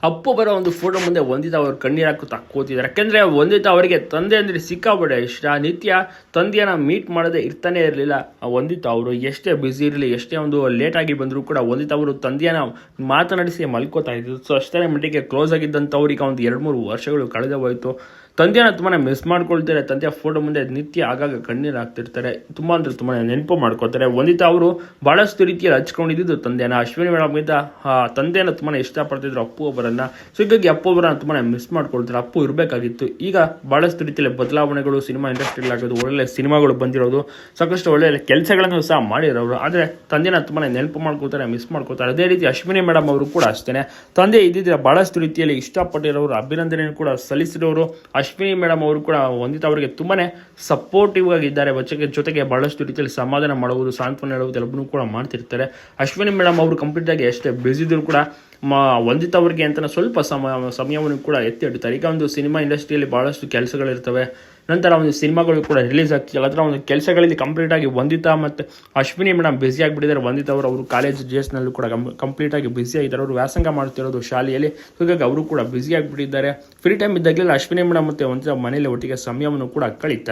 ಅಪ್ಪು ಬರೋ ಒಂದು ಫೋಟೋ ಮುಂದೆ ವಂದಿತಾ ಅವರು ಕಣ್ಣೀರು ಹಾಕುತ್ತಾ ಕೂತಿದ್ದಾರೆ. ಯಾಕೆಂದರೆ ವಂದಿತಾ ಅವರಿಗೆ ತಂದೆ ಅಂದರೆ ಸಿಕ್ಕಾಪಟ್ಟೆ ಇಷ್ಟ. ನಿತ್ಯ ತಂದೆಯನ್ನು ಮೀಟ್ ಮಾಡದೆ ಇರ್ತಾನೆ ಇರಲಿಲ್ಲ. ವಂದಿತಾ ಅವರು ಎಷ್ಟೇ ಬ್ಯುಸಿ ಇರಲಿ, ಎಷ್ಟೇ ಒಂದು ಲೇಟಾಗಿ ಬಂದರೂ ಕೂಡ ವಂದಿತಾ ಅವರು ತಂದೆಯನ್ನು ಮಾತನಾಡಿಸಿ ಮಲ್ಕೋತಾ ಇದ್ರು. ಸೊ ಅಷ್ಟೇ ಮಟ್ಟಿಗೆ ಕ್ಲೋಸ್ ಆಗಿದ್ದಂಥವ್ರಿಗೆ ಒಂದು 2-3 ವರ್ಷಗಳು ಕಳೆದ ಹೋಯಿತು. ತಂದೆಯನ್ನು ತುಂಬಾ ಮಿಸ್ ಮಾಡ್ಕೊಳ್ತಾರೆ. ತಂದೆಯ ಫೋಟೋ ಮುಂದೆ ನಿತ್ಯ ಆಗಾಗ ಕಣ್ಣೀರು ಹಾಕ್ತಿರ್ತಾರೆ. ತುಂಬ ಅಂದರೆ ತುಂಬಾ ನೆನಪು ಮಾಡ್ಕೊತಾರೆ. ವಂದಿತಾ ಅವರು ಭಾಳಷ್ಟು ರೀತಿಯಲ್ಲಿ ಹಚ್ಕೊಂಡಿದ್ದು ತಂದೆಯನ್ನು. ಅಶ್ವಿನಿ ಮೇಡಮ್ಗಿಂತ ತಂದೆಯನ್ನು ತುಂಬಾ ಇಷ್ಟಪಡ್ತಿದ್ರು ಅಪ್ಪು ಅವರನ್ನು. ಸೊ ಹೀಗಾಗಿ ಅಪ್ಪು ಅವರನ್ನು ತುಂಬಾ ಮಿಸ್ ಮಾಡ್ಕೊಳ್ತಾರೆ. ಅಪ್ಪು ಇರಬೇಕಾಗಿತ್ತು. ಈಗ ಭಾಳಷ್ಟು ರೀತಿಯಲ್ಲಿ ಬದಲಾವಣೆಗಳು ಸಿನಿಮಾ ಇಂಡಸ್ಟ್ರಿಯಲ್ಲಿ ಆಗೋದು, ಒಳ್ಳೆ ಸಿನಿಮಾಗಳು ಬಂದಿರೋದು, ಸಾಕಷ್ಟು ಒಳ್ಳೆ ಕೆಲಸಗಳನ್ನು ಸಹ ಮಾಡಿರೋರು. ಆದರೆ ತಂದೆನ ತುಂಬಾ ನೆನಪು ಮಾಡ್ಕೊಳ್ತಾರೆ, ಮಿಸ್ ಮಾಡ್ಕೊಳ್ತಾರೆ. ಅದೇ ರೀತಿ ಅಶ್ವಿನಿ ಮೇಡಮ್ ಅವರು ಕೂಡ ಅಷ್ಟೇ. ತಂದೆ ಇದ್ದಿದ್ರೆ ಭಾಳಷ್ಟು ರೀತಿಯಲ್ಲಿ ಇಷ್ಟಪಟ್ಟಿರೋರು, ಅಭಿನಂದನೆಯನ್ನು ಕೂಡ ಸಲ್ಲಿಸಿರೋರು. ಅಶ್ವಿನಿ ಮೇಡಮ್ ಅವರು ಕೂಡ ವಂದಿತಾ ಅವರಿಗೆ ತುಂಬಾ ಸಪೋರ್ಟಿವ್ ಆಗಿದ್ದಾರೆ. ಜೊತೆಗೆ ಬಹಳಷ್ಟು ರೀತಿಯಲ್ಲಿ ಸಮಾಧಾನ ಮಾಡುವುದು, ಸಾಂತ್ವನ ಹೇಳುವುದು ಎಲ್ಲವನ್ನೂ ಕೂಡ ಮಾಡ್ತಿರ್ತಾರೆ. ಅಶ್ವಿನಿ ಮೇಡಮ್ ಅವರು ಕಂಪ್ಲೀಟಾಗಿ ಎಷ್ಟೇ ಬ್ಯುಸಿ ಇದ್ದರೂ ಕೂಡ ವಂದಿತಾ ಅವರಿಗೆ ಅಂತ ಸ್ವಲ್ಪ ಸಮಯವನ್ನು ಕೂಡ ಎತ್ತಿ ಇಡ್ತಾರೆ. ಈಗ ಒಂದು ಸಿನಿಮಾ ಇಂಡಸ್ಟ್ರಿಯಲ್ಲಿ ಭಾಳಷ್ಟು ಕೆಲಸಗಳಿರ್ತವೆ. ನಂತರ ಒಂದು ಸಿನಿಮಾಗಳು ಕೂಡ ರಿಲೀಸ್ ಆಗ್ತಿಲ್ಲ. ಅದರ ಒಂದು ಕೆಲಸಗಳಲ್ಲಿ ಕಂಪ್ಲೀಟಾಗಿ ವಂದಿತಾ ಮತ್ತು ಅಶ್ವಿನಿ ಮೇಡಮ್ ಬ್ಯುಸಿ ಆಗಿಬಿಟ್ಟಿದ್ದಾರೆ. ವಂದಿತಾ ಅವರು ಕಾಲೇಜ್ ಡೇಸ್ನಲ್ಲೂ ಕೂಡ ಕಂಪ್ಲೀಟಾಗಿ ಬ್ಯುಸಿ ಆಗಿದ್ದಾರೆ. ಅವರು ವ್ಯಾಸಂಗ ಮಾಡ್ತಿರೋದು ಶಾಲೆಯಲ್ಲಿ. ಹೀಗಾಗಿ ಅವರು ಕೂಡ ಬ್ಯುಸಿ ಆಗಿಬಿಟ್ಟಿದ್ದಾರೆ. ಫ್ರೀ ಟೈಮ್ ಇದ್ದಾಗಲೆಲ್ಲ ಅಶ್ವಿನಿ ಮೇಡಮ್ ಮತ್ತು ವಂದಿತಾ ಮನೆಯಲ್ಲಿ ಒಟ್ಟಿಗೆ ಸಮಯವನ್ನು ಕೂಡ ಕಳೀತಾರೆ.